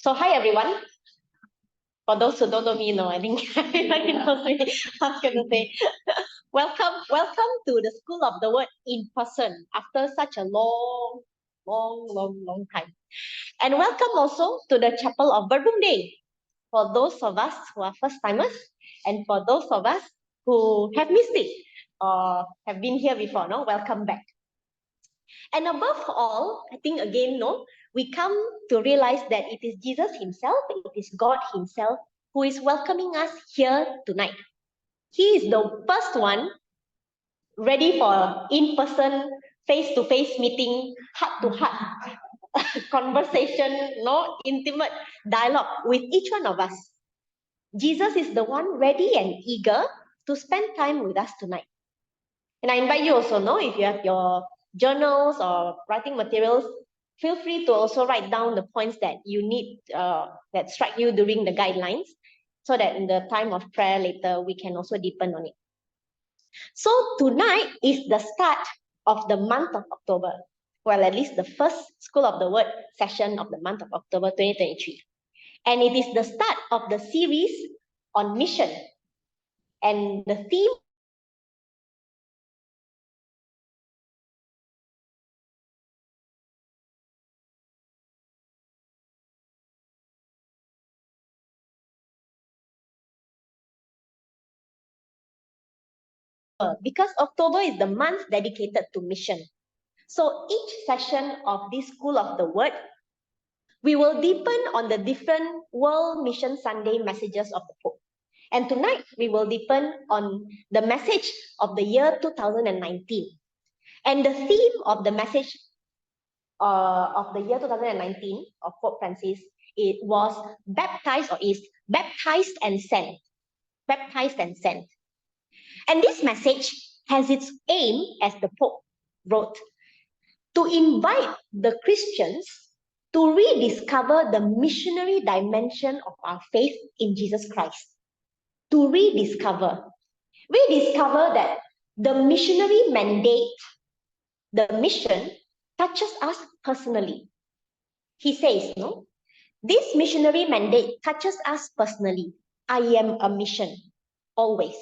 So hi everyone. For those who don't know me, I think everybody knows me. I was gonna say, welcome to the School of the Word in person after such a long time. And welcome also to the Chapel of Verbum Day for those of us who are first timers and for those of us who have missed it or have been here before. Welcome back. And above all, I think again, we come to realize that it is Jesus himself, it is God himself who is welcoming us here tonight. He is the first one ready for in-person, face-to-face meeting, heart-to-heart conversation, intimate dialogue with each one of us. Jesus is the one ready and eager to spend time with us tonight. And I invite you also, if you have your journals or writing materials, feel free to also write down the points that you need, that strike you during the guidelines, so that in the time of prayer later, we can also deepen on it. So tonight is the start of the month of October. Well, at least the first School of the Word session of the month of October 2023. And it is the start of the series on mission. And the theme because October is the month dedicated to mission. So each session of this School of the Word, we will deepen on the different World Mission Sunday messages of the Pope. And tonight, we will deepen on the message of the year 2019. And the theme of the message of the year 2019 of Pope Francis, it was baptized or is baptized and sent. Baptized and sent. And this message has its aim, as the Pope wrote, to invite the Christians to rediscover the missionary dimension of our faith in Jesus Christ. To rediscover that the missionary mandate, the mission, touches us personally. He says, this missionary mandate touches us personally. I am a mission, always.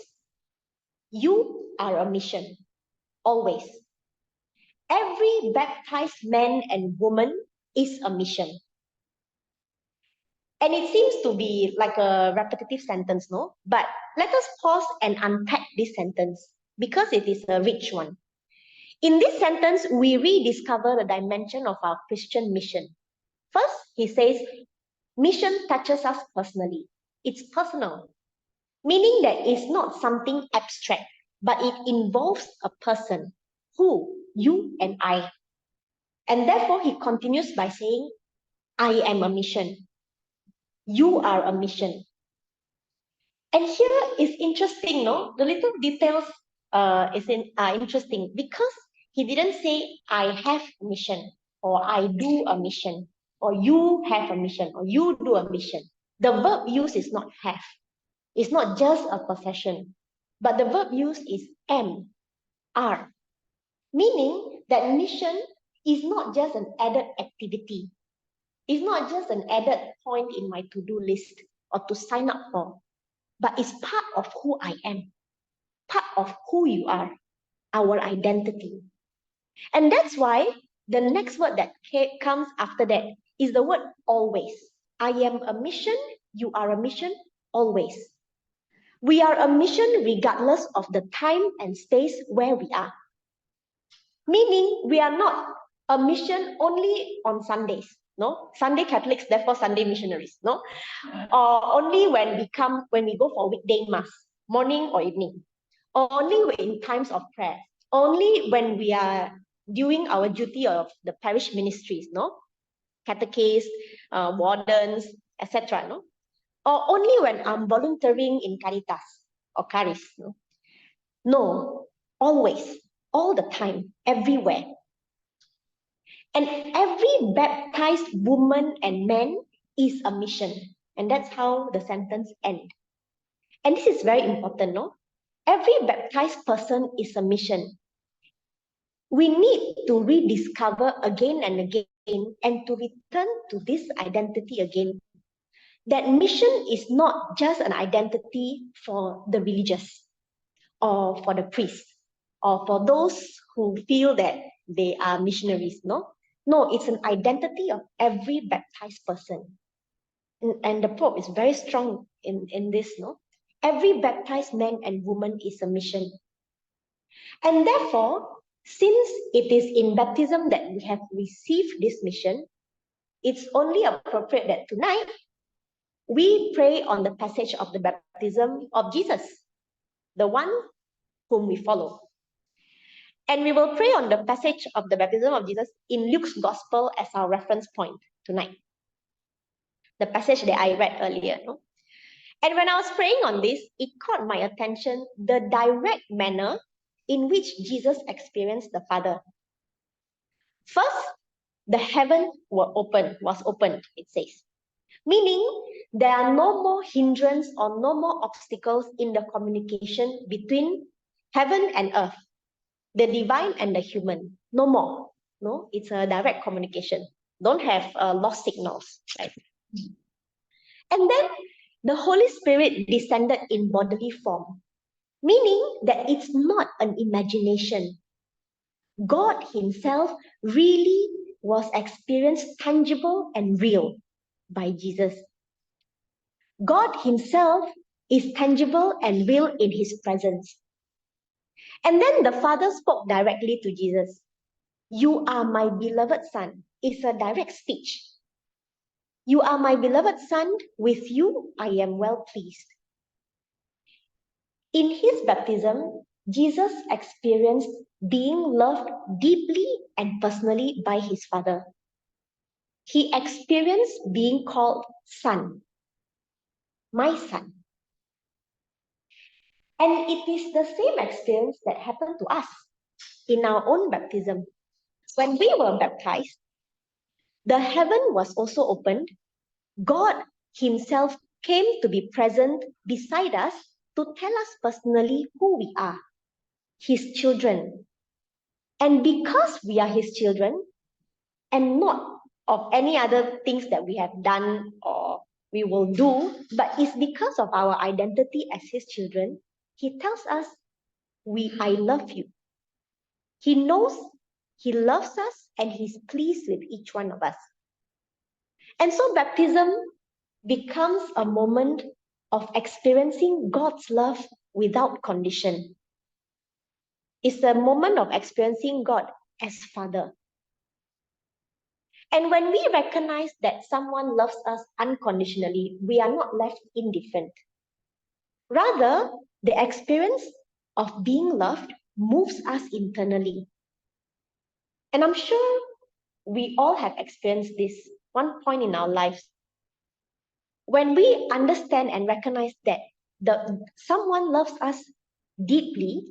You are a mission, always. Every baptized man and woman is a mission. And it seems to be like a repetitive sentence, But let us pause and unpack this sentence because it is a rich one. In this sentence, we rediscover the dimension of our Christian mission. First, he says, mission touches us personally. It's personal, meaning that it's not something abstract, but it involves a person, who, you and I. And therefore, he continues by saying, I am a mission. You are a mission. And here is interesting, The little details are interesting because he didn't say, I have a mission, or I do a mission, or you have a mission, or you do a mission. The verb used is not have. It's not just a possession, but the verb used is am, are, meaning that mission is not just an added activity. It's not just an added point in my to-do list or to sign up for, but it's part of who I am, part of who you are, our identity. And that's why the next word that comes after that is the word always. I am a mission, you are a mission, always. We are a mission regardless of the time and space where we are. Meaning we are not a mission only on Sundays, Sunday Catholics, therefore Sunday missionaries, or only when we go for weekday mass, morning or evening, or only in times of prayer, only when we are doing our duty of the parish ministries, catechists, wardens, etc., or only when I'm volunteering in Caritas or Caris, No, always, all the time, everywhere. And every baptized woman and man is a mission. And that's how the sentence ends. And this is very important, Every baptized person is a mission. We need to rediscover again and again and to return to this identity again that mission is not just an identity for the religious or for the priests or for those who feel that they are missionaries. No, it's an identity of every baptized person. And the Pope is very strong in this. Every baptized man and woman is a mission. And therefore, since it is in baptism that we have received this mission, it's only appropriate that tonight we pray on the passage of the baptism of Jesus, the one whom we follow. And we will pray on the passage of the baptism of Jesus in Luke's Gospel as our reference point tonight. The passage that I read earlier. And when I was praying on this, it caught my attention the direct manner in which Jesus experienced the Father. First, the heaven was opened, it says. Meaning, there are no more hindrance or no more obstacles in the communication between heaven and earth, the divine and the human. No more. No, it's a direct communication. Don't have lost signals. Right? And then the Holy Spirit descended in bodily form, meaning that it's not an imagination. God Himself really was experienced tangible and real by Jesus. God Himself is tangible and real in His presence. And then the Father spoke directly to Jesus. You are my beloved Son. It's a direct speech. You are my beloved Son. With you, I am well pleased. In His baptism, Jesus experienced being loved deeply and personally by His Father. He experienced being called Son, my Son. And it is the same experience that happened to us in our own baptism. When we were baptized, the heaven was also opened. God Himself came to be present beside us to tell us personally who we are, His children. And because we are His children, and not of any other things that we have done or we will do, but it's because of our identity as His children, He tells us, I love you. He knows He loves us and He's pleased with each one of us. And so baptism becomes a moment of experiencing God's love without condition. It's a moment of experiencing God as Father. And when we recognize that someone loves us unconditionally, we are not left indifferent. Rather, the experience of being loved moves us internally. And I'm sure we all have experienced this one point in our lives. When we understand and recognize that someone loves us deeply,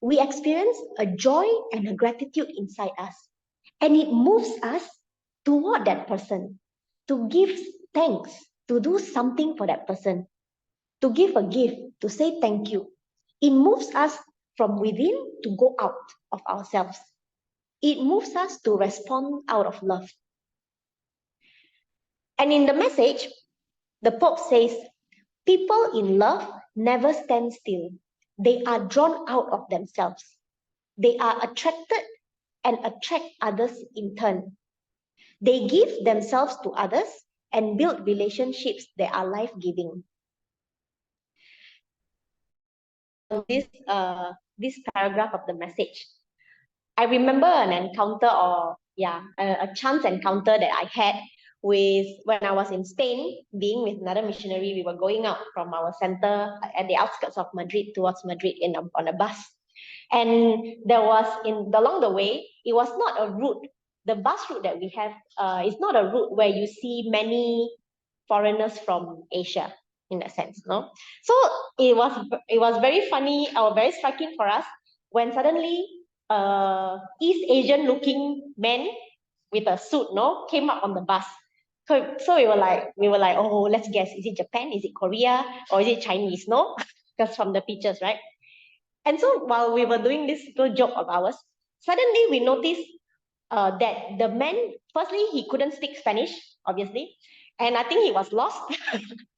we experience a joy and a gratitude inside us. And it moves us toward that person, to give thanks, to do something for that person, to give a gift, to say thank you. It moves us from within to go out of ourselves. It moves us to respond out of love. And in the message, the Pope says, people in love never stand still. They are drawn out of themselves. They are attracted and attract others in turn. They give themselves to others and build relationships that are life-giving. This paragraph of the message, I remember an encounter a chance encounter that I had with when I was in Spain, being with another missionary. We were going out from our center at the outskirts of Madrid towards Madrid on a bus. And there was along the way, it was not a route. The bus route that we have is not a route where you see many foreigners from Asia in that sense, no? So it was very funny or very striking for us when suddenly East Asian looking man with a suit, no, came up on the bus. So we were like, oh, let's guess, is it Japan, is it Korea, or is it Chinese, no? Because from the pictures, right? And so while we were doing this little joke of ours, suddenly we noticed that the man, firstly, he couldn't speak Spanish, obviously. And I think he was lost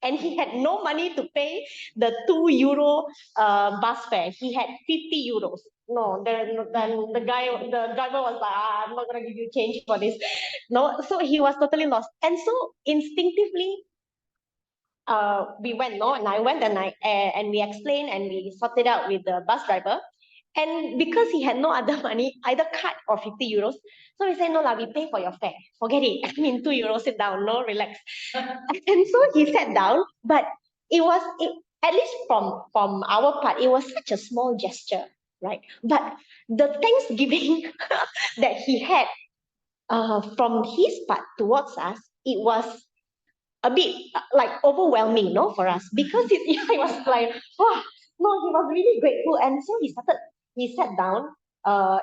and he had no money to pay the €2 bus fare. He had 50 euros. No, then the driver was like, I'm not gonna give you change for this. No, so he was totally lost. And so instinctively, we went, no, and I went and we explained and we sorted out with the bus driver. And because he had no other money, either card or 50 euros, so we said, no, we pay for your fare. Forget it. I mean, €2, sit down, no, relax. And so he sat down, but at least from our part, it was such a small gesture, right? But the thanksgiving that he had from his part towards us, it was a bit like overwhelming, no, for us, because it was like, wow, no, he was really grateful. And so he sat down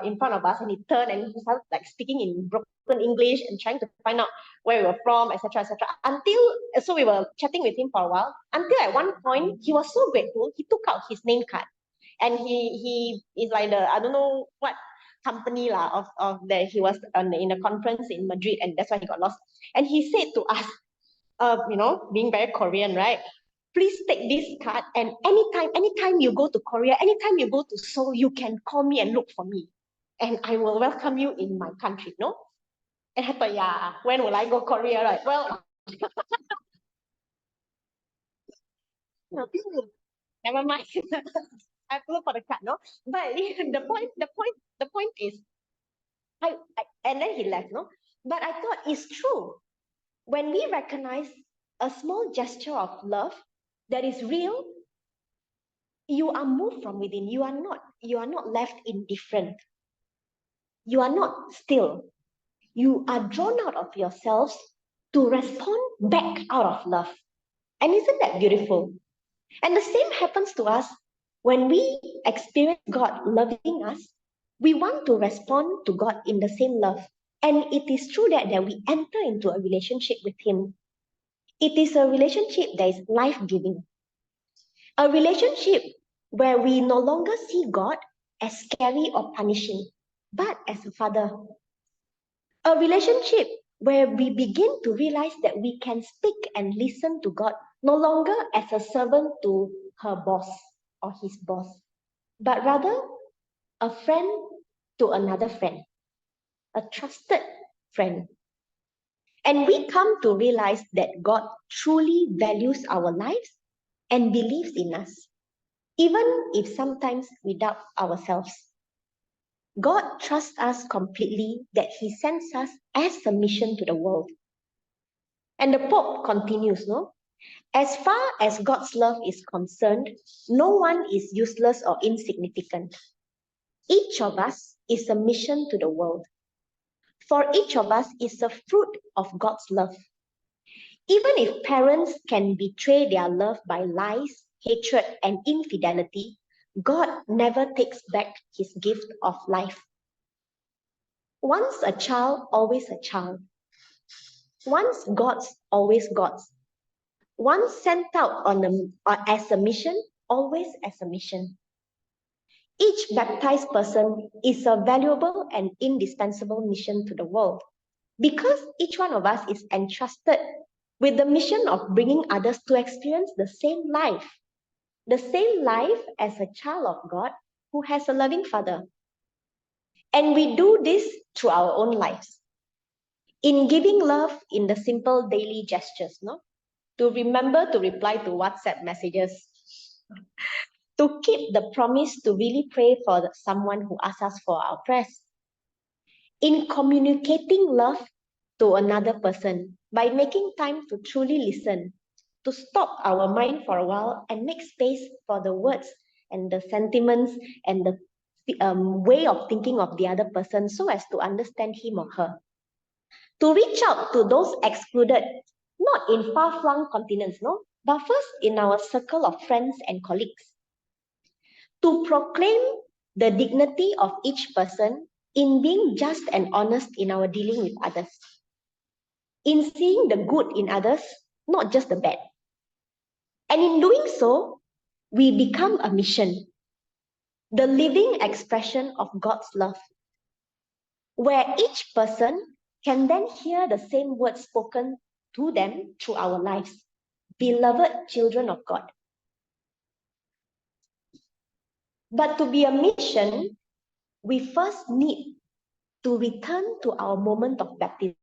in front of us and he turned and he started like speaking in broken English and trying to find out where we were from, etc., etc. So we were chatting with him for a while, until at one point he was so grateful, he took out his name card and he is like I don't know what company of that he was in a conference in Madrid, and that's why he got lost. And he said to us, being very Korean, right? Please take this card, and anytime you go to Korea, anytime you go to Seoul, you can call me and look for me, and I will welcome you in my country, no? And I thought, yeah, when will I go Korea, right? Well, never mind. I have to look for the card, no? But the point is, and then he left, no? But I thought it's true. When we recognize a small gesture of love that is real, you are moved from within. You are not left indifferent. You are not still. You are drawn out of yourselves to respond back out of love. And isn't that beautiful? And the same happens to us when we experience God loving us. We want to respond to God in the same love. And it is true that we enter into a relationship with Him. It is a relationship that is life-giving. A relationship where we no longer see God as scary or punishing, but as a father. A relationship where we begin to realize that we can speak and listen to God no longer as a servant to her boss or his boss, but rather a friend to another friend, a trusted friend. And we come to realize that God truly values our lives and believes in us, even if sometimes we doubt ourselves. God trusts us completely that He sends us as a mission to the world. And the Pope continues, no? As far as God's love is concerned, no one is useless or insignificant. Each of us is a mission to the world. For each of us is a fruit of God's love. Even if parents can betray their love by lies, hatred, and infidelity, God never takes back His gift of life. Once a child, always a child. Once God's, always God's. Once sent out as a mission, always as a mission. Each baptized person is a valuable and indispensable mission to the world, because each one of us is entrusted with the mission of bringing others to experience the same life as a child of God who has a loving Father. And we do this through our own lives. In giving love in the simple daily gestures, no? To remember to reply to WhatsApp messages, to keep the promise to really pray for someone who asks us for our prayers, in communicating love to another person by making time to truly listen, to stop our mind for a while and make space for the words and the sentiments and the way of thinking of the other person so as to understand him or her. To reach out to those excluded, not in far-flung continents, no, but first in our circle of friends and colleagues. To proclaim the dignity of each person in being just and honest in our dealing with others. In seeing the good in others, not just the bad. And in doing so, we become a mission, the living expression of God's love, where each person can then hear the same words spoken to them through our lives. Beloved children of God. But to be a mission, we first need to return to our moment of baptism.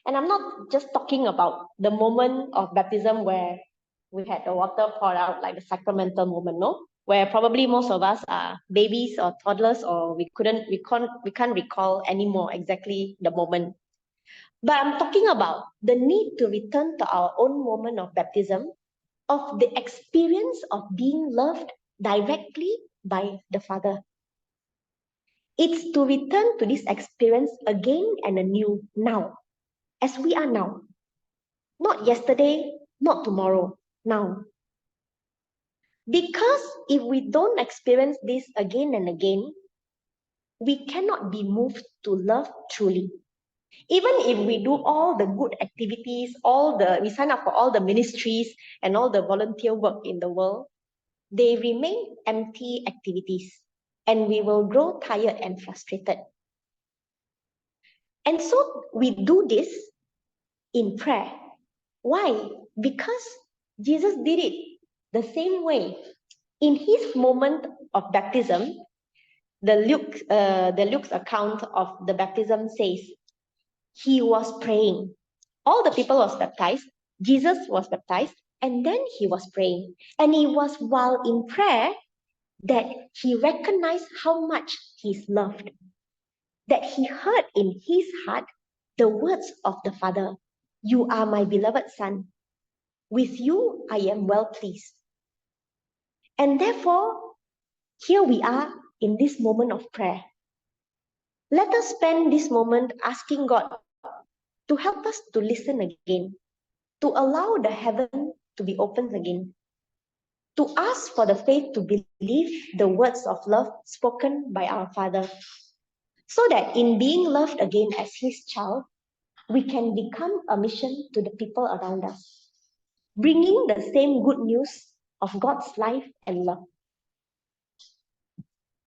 And I'm not just talking about the moment of baptism where we had the water poured out, like the sacramental moment, no? Where probably most of us are babies or toddlers, or we can't recall anymore exactly the moment. But I'm talking about the need to return to our own moment of baptism, of the experience of being loved directly by the Father. It's to return to this experience again and anew now, as we are now. Not yesterday, not tomorrow, now. Because if we don't experience this again and again, we cannot be moved to love truly. Even if we do all the good activities, we sign up for all the ministries and all the volunteer work in the world, they remain empty activities, and we will grow tired and frustrated. And so we do this in prayer. Why? Because Jesus did it the same way. In his moment of baptism, the Luke's account of the baptism says, he was praying. All the people was baptized. Jesus was baptized, and then he was praying. And it was while in prayer that he recognized how much he's loved. That he heard in his heart the words of the Father, "You are my beloved Son. With you I am well pleased." And therefore, here we are in this moment of prayer. Let us spend this moment asking God to help us to listen again, to allow the heaven to be opened again, to ask for the faith to believe the words of love spoken by our Father, so that in being loved again as his child, we can become a mission to the people around us, bringing the same good news of God's life and love.